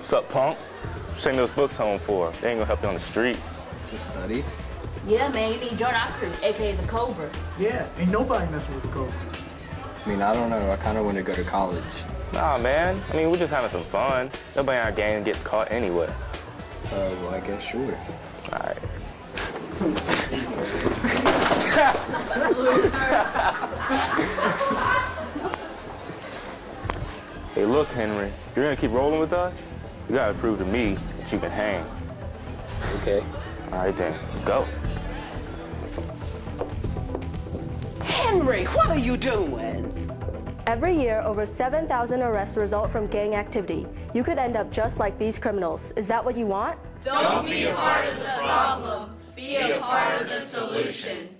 What's up, punk? Send those books home for. They ain't gonna help you on the streets. To study? Yeah, man, you need join our crew, aka the Cobra. Yeah, ain't nobody messing with the Cobra. I mean, I don't know. I kind of want to go to college. Nah, man. I mean, we're just having some fun. Nobody in our gang gets caught anyway. Well, I guess sure. All right. Hey, look, Henry. If you're gonna keep rolling with us, you gotta prove to me that you can hang. Okay. All right, then. Go. Henry, what are you doing? Every year, over 7,000 arrests result from gang activity. You could end up just like these criminals. Is that what you want? Don't be a part of the problem. Be a part of the solution.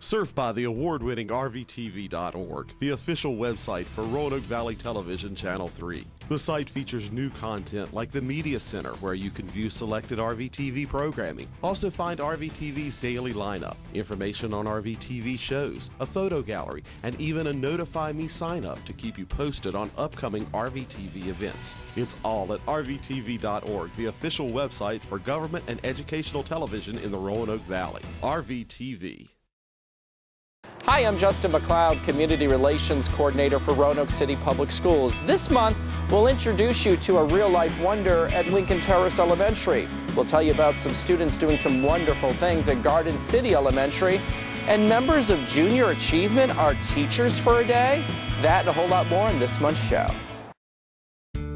Surf by the award-winning RVTV.org, the official website for Roanoke Valley Television Channel 3. The site features new content like the Media Center, where you can view selected RVTV programming. Also find RVTV's daily lineup, information on RVTV shows, a photo gallery, and even a Notify Me sign-up to keep you posted on upcoming RVTV events. It's all at RVTV.org, the official website for government and educational television in the Roanoke Valley. RVTV. Hi, I'm Justin McLeod, Community Relations Coordinator for Roanoke City Public Schools. This month, we'll introduce you to a real-life wonder at Lincoln Terrace Elementary. We'll tell you about some students doing some wonderful things at Garden City Elementary. And members of Junior Achievement are teachers for a day. That and a whole lot more in this month's show.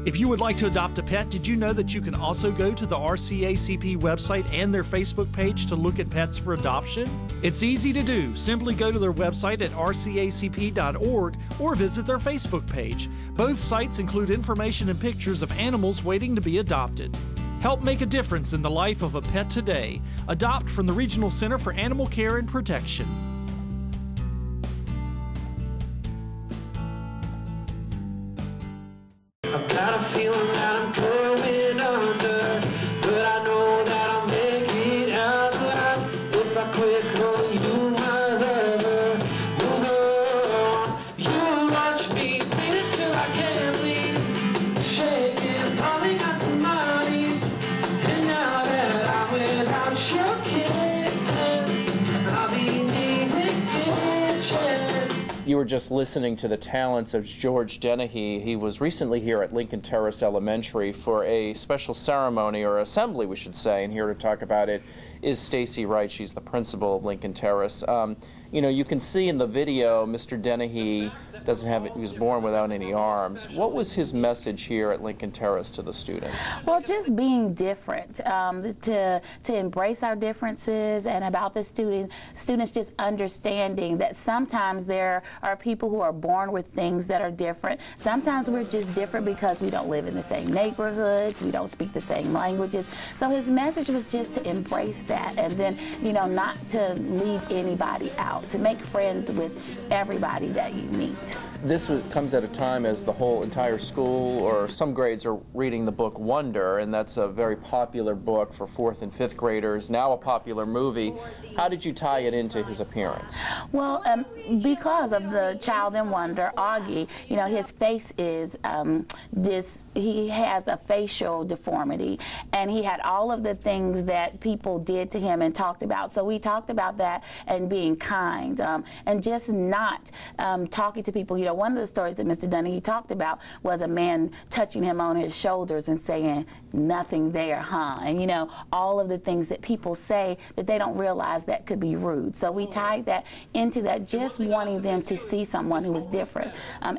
If you would like to adopt a pet, did you know that you can also go to the RCACP website and their Facebook page to look at pets for adoption? It's easy to do. Simply go to their website at rcacp.org or visit their Facebook page. Both sites include information and pictures of animals waiting to be adopted. Help make a difference in the life of a pet today. Adopt from the Regional Center for Animal Care and Protection. I've got a feeling that I'm going under, but I know that I'll make it out alive if I quit calling you my lover. Move on, you watch me bleed until I can't bleed, shaking, falling onto my knees, and now that I'm without your kiss, I'll be needing stitches. You were just listening to the talents of George Dennehy. He was recently here at Lincoln Terrace Elementary for a special ceremony, or assembly we should say, and here to talk about it is Stacy Wright. She's the principal of Lincoln Terrace. You know, you can see in the video Mr. Dennehy he was born without any arms. What was his message here at Lincoln Terrace to the students? Well, just being different, to embrace our differences, and about the students just understanding that sometimes there are people who are born with things that are different. Sometimes we're just different because we don't live in the same neighborhoods, we don't speak the same languages. So his message was just to embrace that, and then, you know, not to leave anybody out, to make friends with everybody that you meet. This comes at a time as the whole entire school, or some grades, are reading the book Wonder, and that's a very popular book for 4th and 5th graders, now a popular movie. How did you tie it into his appearance? Well, because of the child in wonder, Augie, you know, his face is he has a facial deformity, and he had all of the things that people did to him and talked about. So we talked about that and being kind, and just not talking to people. You know, one of the stories that Mr. Dennehy talked about was a man touching him on his shoulders and saying, "Nothing there, huh?" And, you know, all of the things that people say that they don't realize that could be rude. So we tied that into that, just wanting them to see someone who was different.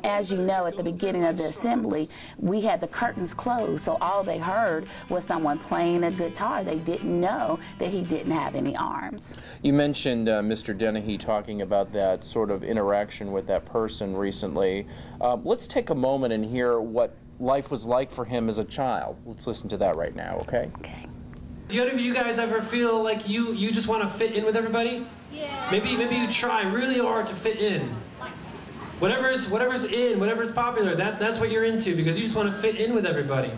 As you know, at the beginning of the assembly, we had the curtains closed, so all they heard was someone playing a guitar. They didn't know that he didn't have any arms. You mentioned Mr. Dennehy talking about that sort of interaction with that person recently. Let's take a moment and hear what life was like for him as a child. Let's listen to that right now, okay? Okay. Do any of you guys ever feel like you just want to fit in with everybody? Yeah. Maybe you try really hard to fit in. Whatever's in, whatever's popular, that's what you're into, because you just want to fit in with everybody.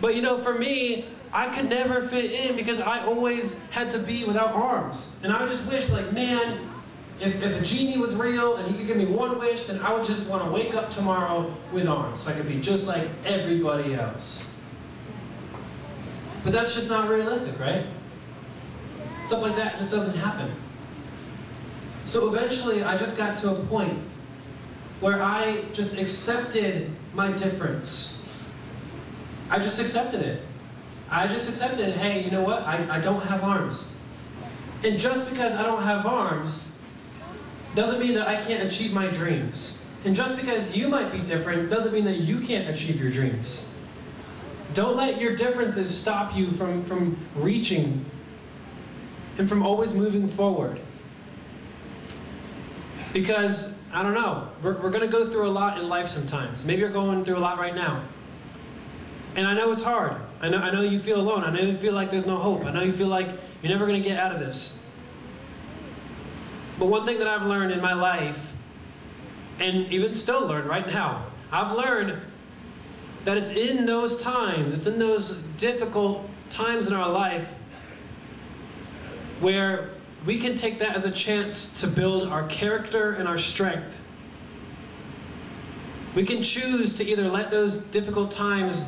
But you know, for me, I could never fit in because I always had to be without arms. And I just wished, like, man, if a genie was real and he could give me one wish, then I would just want to wake up tomorrow with arms, so I could be just like everybody else. But that's just not realistic, right? Stuff like that just doesn't happen. So eventually, I just got to a point where I just accepted my difference. I just accepted it. I just accepted, hey, you know what? I don't have arms. And just because I don't have arms doesn't mean that I can't achieve my dreams. And just because you might be different doesn't mean that you can't achieve your dreams. Don't let your differences stop you from reaching and from always moving forward. Because, I don't know, we're going to go through a lot in life sometimes. Maybe you're going through a lot right now. And I know it's hard. I know you feel alone. I know you feel like there's no hope. I know you feel like you're never going to get out of this. But one thing that I've learned in my life, and even still learn right now, I've learned that it's in those times, it's in those difficult times in our life where we can take that as a chance to build our character and our strength. We can choose to either let those difficult times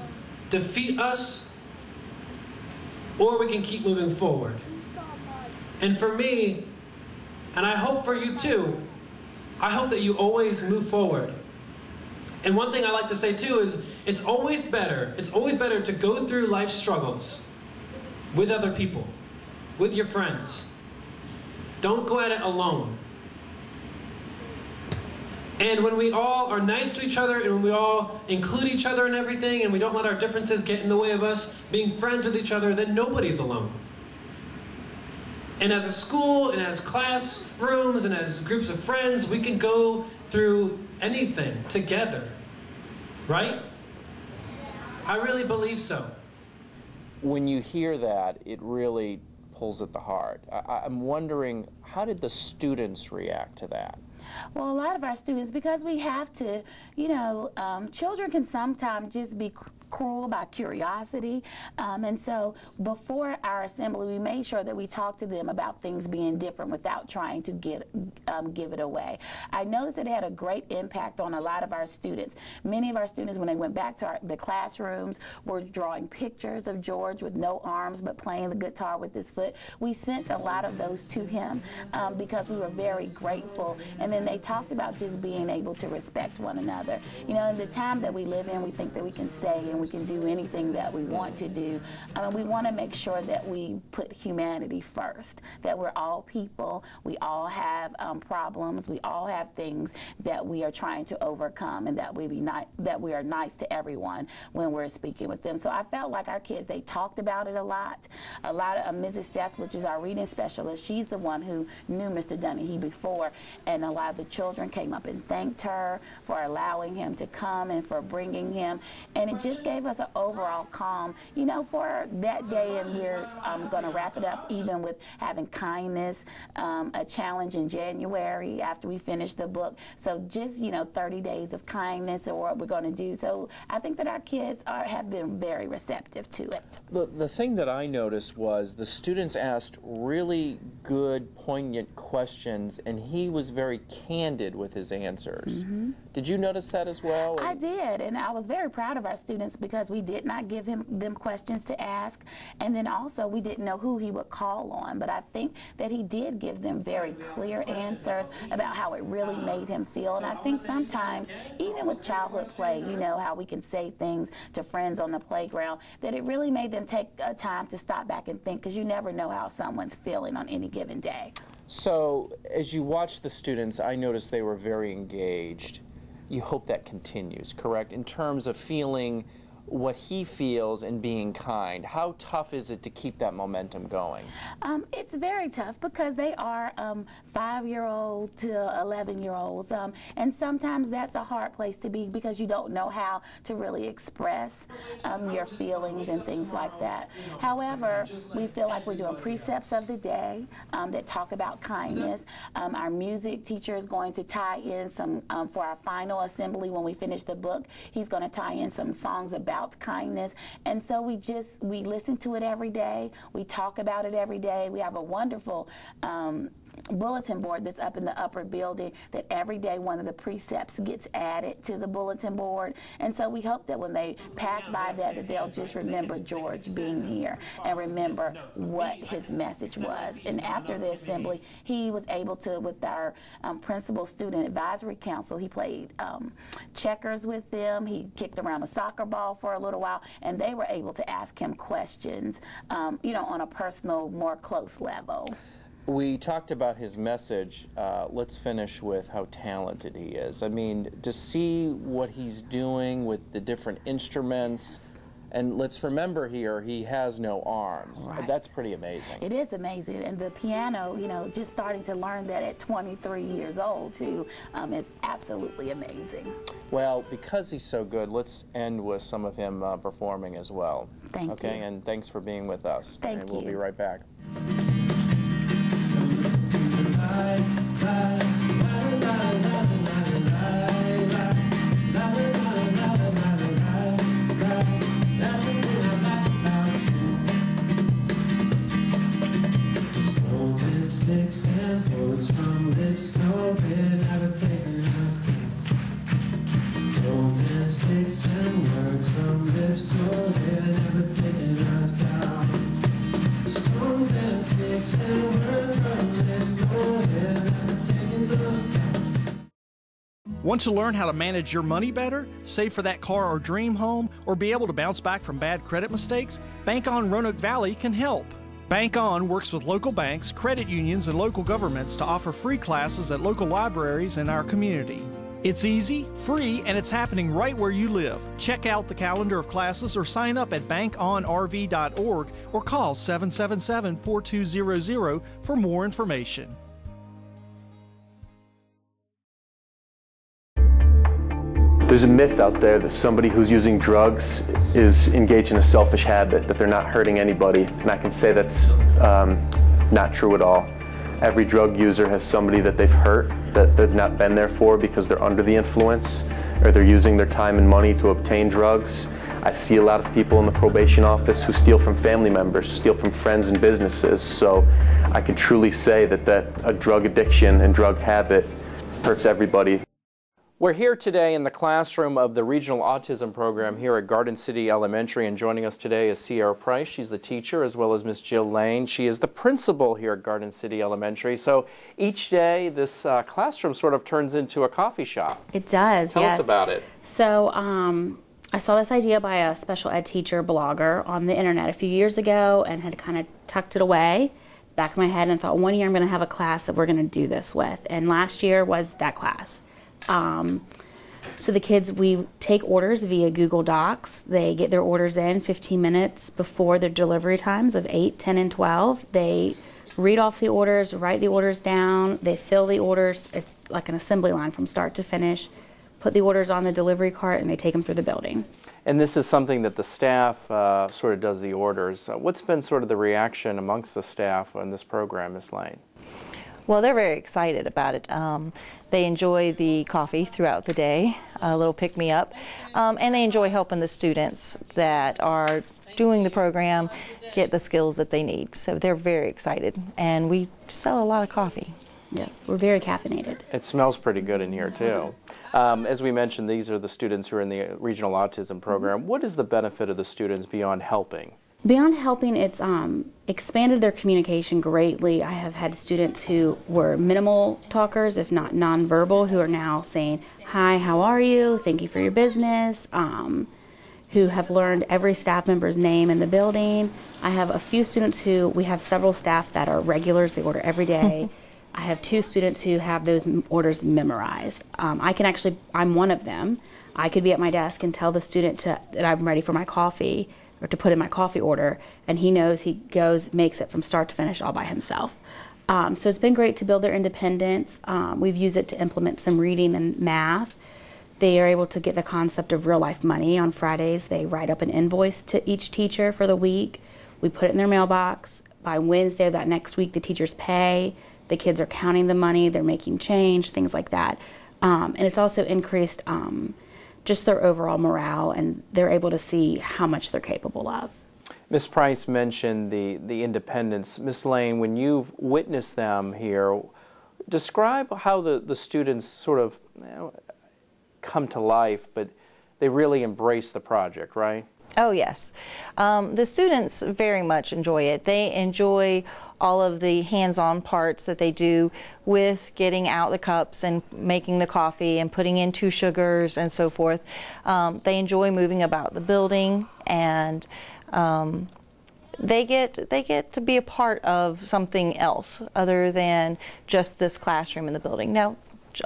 defeat us, or we can keep moving forward. And for me, and I hope for you too, I hope that you always move forward. And one thing I like to say too is, it's always better to go through life struggles with other people, with your friends. Don't go at it alone. And when we all are nice to each other, and when we all include each other in everything, and we don't let our differences get in the way of us being friends with each other, then nobody's alone. And as a school, and as classrooms, and as groups of friends, we can go through anything together, right? I really believe so. When you hear that, it really pulls at the heart. I'm wondering, how did the students react to that? Well, a lot of our students, because we have to, you know, children can sometimes just be cruel by curiosity, and so before our assembly, we made sure that we talked to them about things being different without trying to give it away. I noticed it had a great impact on a lot of our students. Many of our students, when they went back to the classrooms, were drawing pictures of George with no arms but playing the guitar with his foot. We sent a lot of those to him because we were very grateful. And then they talked about just being able to respect one another. You know, in the time that we live in, we think that we can say and we can do anything that we want to do. We want to make sure that we put humanity first, that we're all people, we all have problems, we all have things that we are trying to overcome, and that we are nice to everyone when we're speaking with them. So I felt like our kids, they talked about it a lot. A lot of Mrs. Seth, which is our reading specialist, she's the one who knew Mr. Dennehy before, and a lot of the children came up and thanked her for allowing him to come and for bringing him, and it just gave us an overall calm, you know, for that day. And we're going to wrap it up even with having kindness, a challenge in January after we finish the book. So just, you know, 30 days of kindness or what we're going to do. So I think that our kids have been very receptive to it. The thing that I noticed was the students asked really good, poignant questions, and he was very candid with his answers. Mm-hmm. Did you notice that as well? I did, and I was very proud of our students because we did not give them questions to ask, and then also we didn't know who he would call on, but I think that he did give them very clear answers about how it really made him feel. And I think sometimes, even with childhood play, you know, how we can say things to friends on the playground, that it really made them take time to stop back and think, because you never know how someone's feeling on any given day. So as you watch the students, I noticed they were very engaged. You hope that continues, correct? In terms of feeling what he feels and being kind. How tough is it to keep that momentum going? It's very tough because they are 5-year-old to 11-year-olds, and sometimes that's a hard place to be because you don't know how to really express your feelings and things like that. However, we feel like we're doing precepts of the day that talk about kindness. Our music teacher is going to tie in some, for our final assembly when we finish the book, he's going to tie in some songs about about kindness. And so we listen to it every day. We talk about it every day. We have a wonderful bulletin board that's up in the upper building that every day one of the precepts gets added to the bulletin board. And so we hope that when they pass by that they'll just remember George being here and remember what his message was. And after the assembly, he was able to, with our principal student advisory council, he played checkers with them. He kicked around a soccer ball for a little while, and they were able to ask him questions, you know, on a personal, more close level. We talked about his message. Let's finish with how talented he is. I mean, to see what he's doing with the different instruments, and let's remember here, he has no arms. Right. That's pretty amazing. It is amazing. And the piano, you know, just starting to learn that at 23 years old, too, is absolutely amazing. Well, because he's so good, let's end with some of him performing as well. Thank you. Okay, and thanks for being with us. Thank and we'll you. be right back. Want to learn how to manage your money better, save for that car or dream home, or be able to bounce back from bad credit mistakes? Bank On Roanoke Valley can help. Bank On works with local banks, credit unions, and local governments to offer free classes at local libraries in our community. It's easy, free, and it's happening right where you live. Check out the calendar of classes or sign up at bankonrv.org or call 777-4200 for more information. There's a myth out there that somebody who's using drugs is engaged in a selfish habit, that they're not hurting anybody, and I can say that's not true at all. Every drug user has somebody that they've hurt, that they've not been there for because they're under the influence, or they're using their time and money to obtain drugs. I see a lot of people in the probation office who steal from family members, steal from friends and businesses, so I can truly say that a drug addiction and drug habit hurts everybody. We're here today in the classroom of the Regional Autism Program here at Garden City Elementary, and joining us today is Sierra Price. She's the teacher, as well as Miss Jill Lane. She is the principal here at Garden City Elementary. So each day this classroom sort of turns into a coffee shop. It does, Tell us about it. So I saw this idea by a special ed teacher blogger on the internet a few years ago and had kind of tucked it away back of my head and thought, one year I'm going to have a class that we're going to do this with. And last year was that class. So the kids, we take orders via Google Docs. They get their orders in 15 minutes before their delivery times of 8, 10, and 12. They read off the orders, write the orders down, they fill the orders. It's like an assembly line from start to finish. Put the orders on the delivery cart and they take them through the building. And this is something that the staff sort of does the orders. What's been sort of the reaction amongst the staff on this program, Ms. Lane? Well, they're very excited about it. They enjoy the coffee throughout the day, a little pick-me-up, and they enjoy helping the students that are doing the program get the skills that they need. So they're very excited, and we sell a lot of coffee. Yes, we're very caffeinated. It smells pretty good in here, too. As we mentioned, these are the students who are in the Regional Autism Program. What is the benefit of the students beyond helping? Beyond helping, it's expanded their communication greatly. I have had students who were minimal talkers, if not nonverbal, who are now saying, "Hi, how are you? Thank you for your business," who have learned every staff member's name in the building. I have a few students who, we have several staff that are regulars, they order every day. I have 2 students who have those orders memorized. I'm one of them. I could be at my desk and tell the student that I'm ready for my coffee, or to put in my coffee order, and he knows, he goes, makes it from start to finish all by himself. So it's been great to build their independence. We've used it to implement some reading and math. They are able to get the concept of real life money. On Fridays, they write up an invoice to each teacher for the week. We put it in their mailbox. By Wednesday of that next week, the teachers pay. The kids are counting the money, they're making change, things like that. And it's also increased just their overall morale, and they're able to see how much they're capable of. Ms. Price mentioned the independence. Ms. Lane, when you've witnessed them here, describe how the students sort of come to life, but they really embrace the project, right? Oh, yes. The students very much enjoy it. They enjoy all of the hands-on parts that they do with getting out the cups and making the coffee and putting in 2 sugars and so forth. They enjoy moving about the building, and they get to be a part of something else other than just this classroom in the building. Now,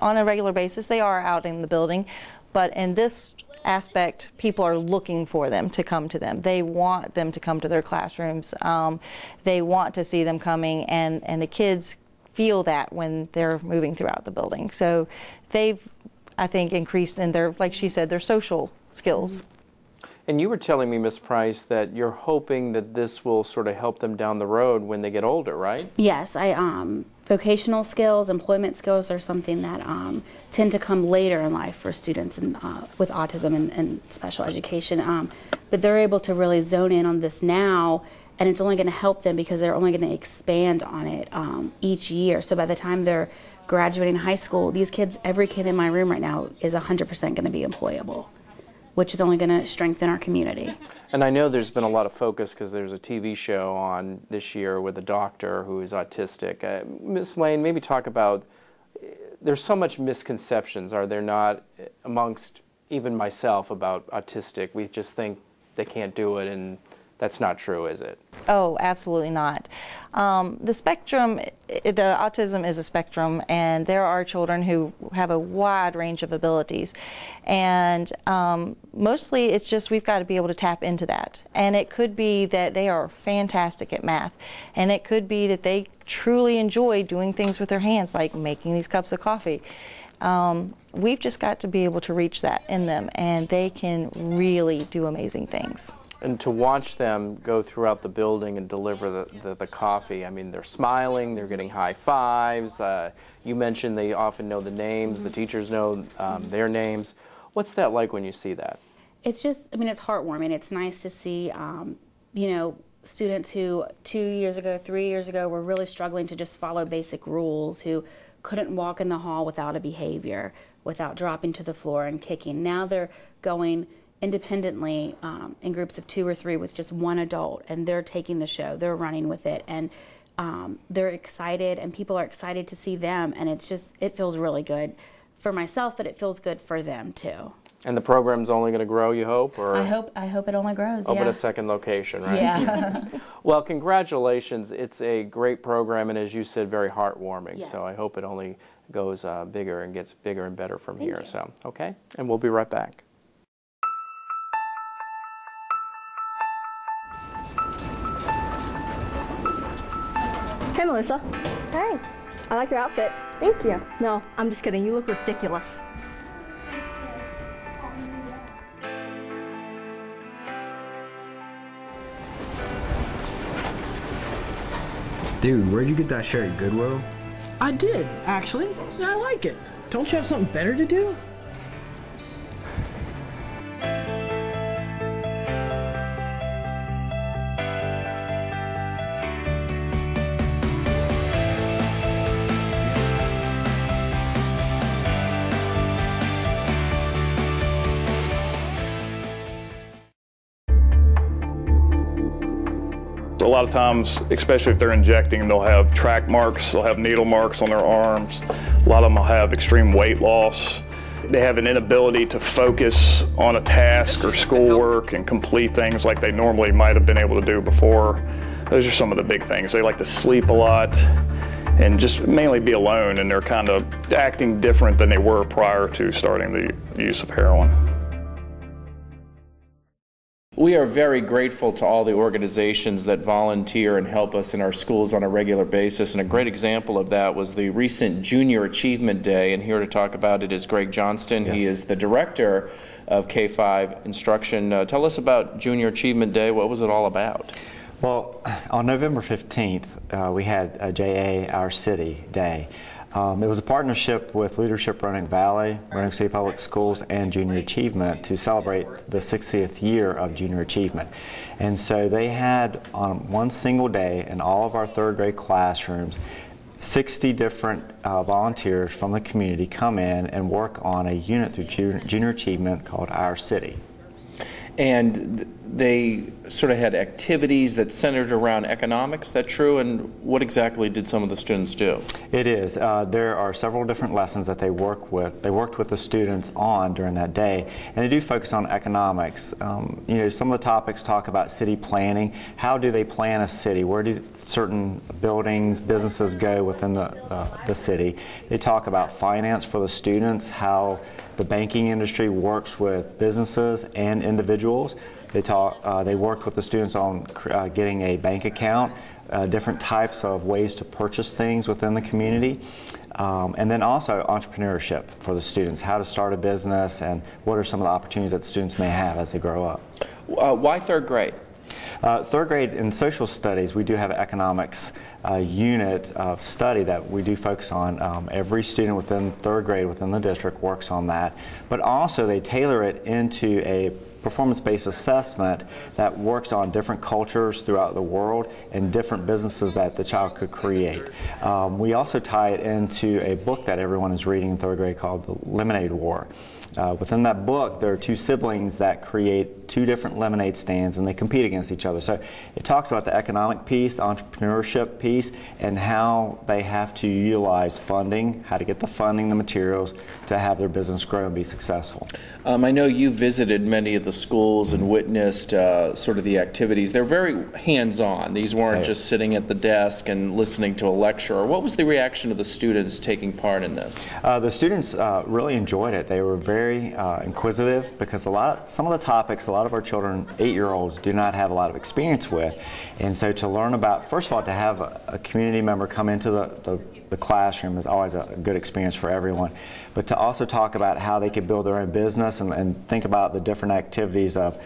on a regular basis, they are out in the building, but in this aspect, people are looking for them to come to them. They want them to come to their classrooms. They want to see them coming, and the kids feel that when they're moving throughout the building. So they've, I think, increased in their, like she said, their social skills. And you were telling me, Ms. Price, that you're hoping that this will sort of help them down the road when they get older, right? Yes, vocational skills, employment skills are something that tend to come later in life for students with autism and special education. But they're able to really zone in on this now, and it's only going to help them because they're only going to expand on it each year. So by the time they're graduating high school, these kids, every kid in my room right now is 100% going to be employable, which is only going to strengthen our community. And I know there's been a lot of focus because there's a TV show on this year with a doctor who is autistic. Ms. Lane, maybe talk about, there's so much misconceptions, are there not, amongst even myself about autistic? We just think they can't do it, and that's not true, is it? Oh, absolutely not. The spectrum, the autism is a spectrum, and there are children who have a wide range of abilities. And mostly it's just we've got to be able to tap into that. And it could be that they are fantastic at math. And it could be that they truly enjoy doing things with their hands, like making these cups of coffee. We've just got to be able to reach that in them, and they can really do amazing things. And to watch them go throughout the building and deliver the coffee, I mean, they're smiling, they're getting high fives. You mentioned they often know the names, the teachers know their names. What's that like when you see that? It's just, I mean, it's heartwarming. It's nice to see, you know, students who 2 years ago, 3 years ago were really struggling to just follow basic rules, who couldn't walk in the hall without a behavior, without dropping to the floor and kicking. Now they're going independently in groups of 2 or 3 with just one adult, and they're taking the show, they're running with it, and they're excited, and people are excited to see them, and it's just, it feels really good for myself, but it feels good for them too. And the program's only going to grow, you hope? Or I hope it only grows. Open yeah. a second location, right? Yeah. Well, congratulations. It's a great program, and as you said, very heartwarming. Yes. So I hope it only goes bigger and gets bigger and better from here. You. So, okay, and we'll be right back. Hey, Melissa. Hey. I like your outfit. Thank you. No, I'm just kidding. You look ridiculous. Dude, where'd you get that shirt, Goodwill? I did, actually. Yeah, I like it. Don't you have something better to do? A lot of times, especially if they're injecting, they'll have track marks, they'll have needle marks on their arms. A lot of them will have extreme weight loss. They have an inability to focus on a task or schoolwork and complete things like they normally might have been able to do before. Those are some of the big things. They like to sleep a lot and just mainly be alone, and they're kind of acting different than they were prior to starting the use of heroin. We are very grateful to all the organizations that volunteer and help us in our schools on a regular basis, and a great example of that was the recent Junior Achievement Day, and here to talk about it is Greg Johnston. Yes. He is the director of K-5 instruction. Tell us about Junior Achievement Day. What was it all about? Well, on November 15th, we had JA Our City Day. It was a partnership with Leadership Roanoke Valley, Roanoke City Public Schools, and Junior Achievement to celebrate the 60th year of Junior Achievement. And so they had, on one single day in all of our third grade classrooms, 60 different volunteers from the community come in and work on a unit through Junior Achievement called Our City. And they sort of had activities that centered around economics, is that true? And what exactly did some of the students do? It is. There are several different lessons that they worked with the students on during that day, and they do focus on economics. You know, some of the topics talk about city planning. How do they plan a city? Where do certain buildings, businesses go within the city? They talk about finance for the students, how the banking industry works with businesses and individuals. They worked with the students on getting a bank account, different types of ways to purchase things within the community, and then also entrepreneurship for the students, how to start a business and what are some of the opportunities that the students may have as they grow up. Why third grade? Third grade in social studies, we do have an economics unit of study that we do focus on. Every student within third grade within the district works on that, but also they tailor it into a performance-based assessment that works on different cultures throughout the world and different businesses that the child could create. We also tie it into a book that everyone is reading in third grade called The Lemonade War. Within that book, there are two siblings that create two different lemonade stands, and they compete against each other. So it talks about the economic piece, the entrepreneurship piece, and how they have to utilize funding, how to get the funding, the materials to have their business grow and be successful. I know you visited many of the schools and witnessed sort of the activities. They're very hands-on. These weren't just sitting at the desk and listening to a lecture. What was the reaction of the students taking part in this? The students really enjoyed it. They were very inquisitive because some of the topics a lot of our children, 8-year-olds, do not have a lot of experience with. And so to learn about, first of all, to have a community member come into the classroom is always a good experience for everyone. But to also talk about how they could build their own business and think about the different activities of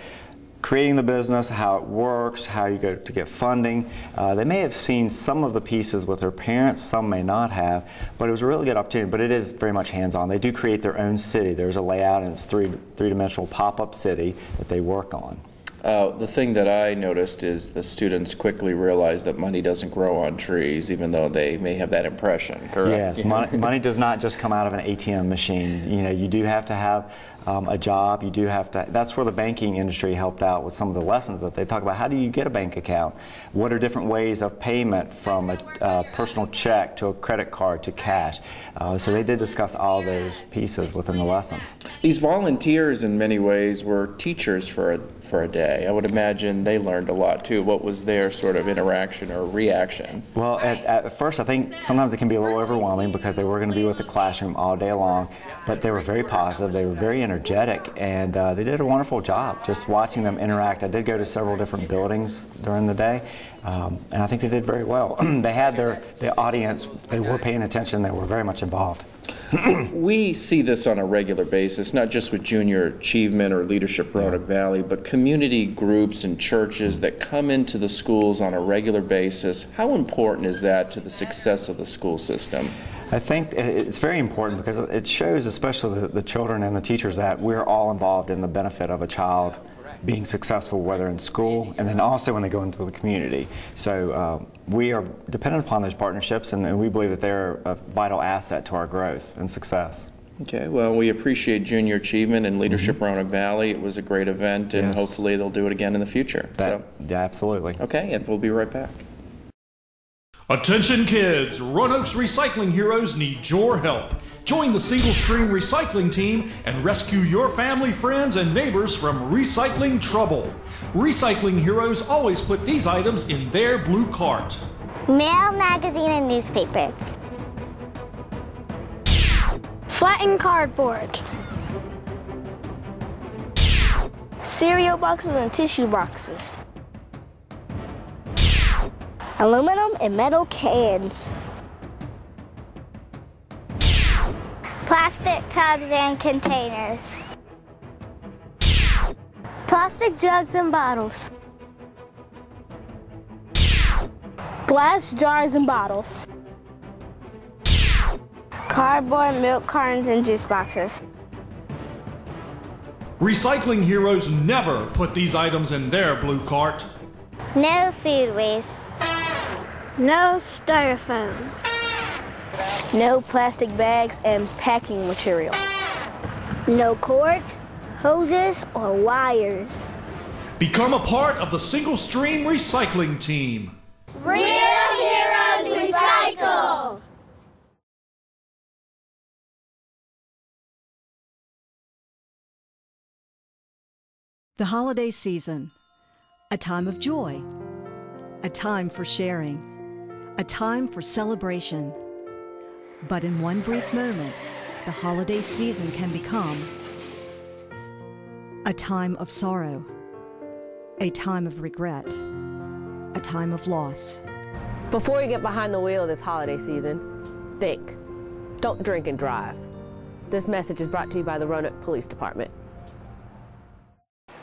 creating the business, how it works, how you go to get funding. They may have seen some of the pieces with their parents, some may not have, but it was a really good opportunity. But it is very much hands-on. They do create their own city. There's a layout, and it's three-dimensional pop-up city that they work on. The thing that I noticed is the students quickly realize that money doesn't grow on trees, even though they may have that impression, correct? Yes, money does not just come out of an ATM machine. You know, you do have to have a job. You do have to. That's where the banking industry helped out with some of the lessons that they talk about. How do you get a bank account? What are different ways of payment, from a personal check to a credit card to cash? So they did discuss all those pieces within the lessons. These volunteers, in many ways, were teachers for a day. I would imagine they learned a lot too. What was their sort of interaction or reaction? Well, at first I think sometimes it can be a little overwhelming because they were going to be with the classroom all day long, but they were very positive, they were very energetic, and they did a wonderful job just watching them interact. I did go to several different buildings during the day, and I think they did very well. They had the audience, they were paying attention, they were very much involved. We see this on a regular basis, not just with Junior Achievement or Leadership Roanoke Valley, but community groups and churches that come into the schools on a regular basis. How important is that to the success of the school system? I think it's very important because it shows, especially the children and the teachers, that we're all involved in the benefit of a child being successful, whether in school and then also when they go into the community. So we are dependent upon those partnerships, and we believe that they're a vital asset to our growth and success. Okay, well, we appreciate Junior Achievement and Leadership Roanoke Valley. It was a great event, and hopefully they'll do it again in the future. Yeah, absolutely. Okay, and we'll be right back. Attention kids, Roanoke's recycling heroes need your help. Join the Single Stream Recycling Team and rescue your family, friends, and neighbors from recycling trouble. Recycling heroes always put these items in their blue cart. Mail, magazine, and newspaper. Flattened cardboard. Cereal boxes and tissue boxes. Aluminum and metal cans. Plastic tubs and containers. Plastic jugs and bottles. Glass jars and bottles. Cardboard, milk cartons, and juice boxes. Recycling heroes never put these items in their blue cart. No food waste. No styrofoam. No plastic bags and packing material. No cords, hoses, or wires. Become a part of the Single Stream Recycling Team. Real heroes recycle! The holiday season, a time of joy, a time for sharing, a time for celebration. But in one brief moment, the holiday season can become a time of sorrow, a time of regret, a time of loss. Before you get behind the wheel this holiday season, think. Don't drink and drive. This message is brought to you by the Roanoke Police Department.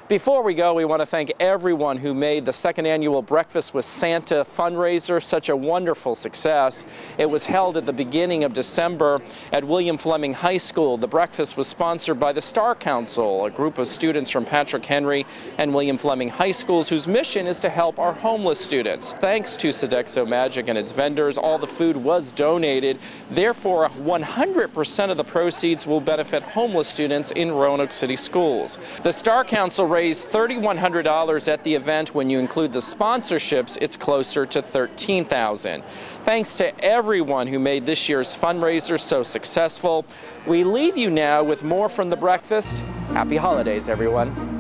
Before we go, we want to thank everyone who made the second annual Breakfast with Santa fundraiser such a wonderful success. It was held at the beginning of December at William Fleming High School. The breakfast was sponsored by the Star Council, a group of students from Patrick Henry and William Fleming High Schools whose mission is to help our homeless students. Thanks to Sodexo Magic and its vendors, all the food was donated. Therefore, 100% of the proceeds will benefit homeless students in Roanoke City schools. The Star Council raised $3,100 at the event. When you include the sponsorships, it's closer to $13,000. Thanks to everyone who made this year's fundraiser so successful. We leave you now with more from the breakfast. Happy holidays, everyone.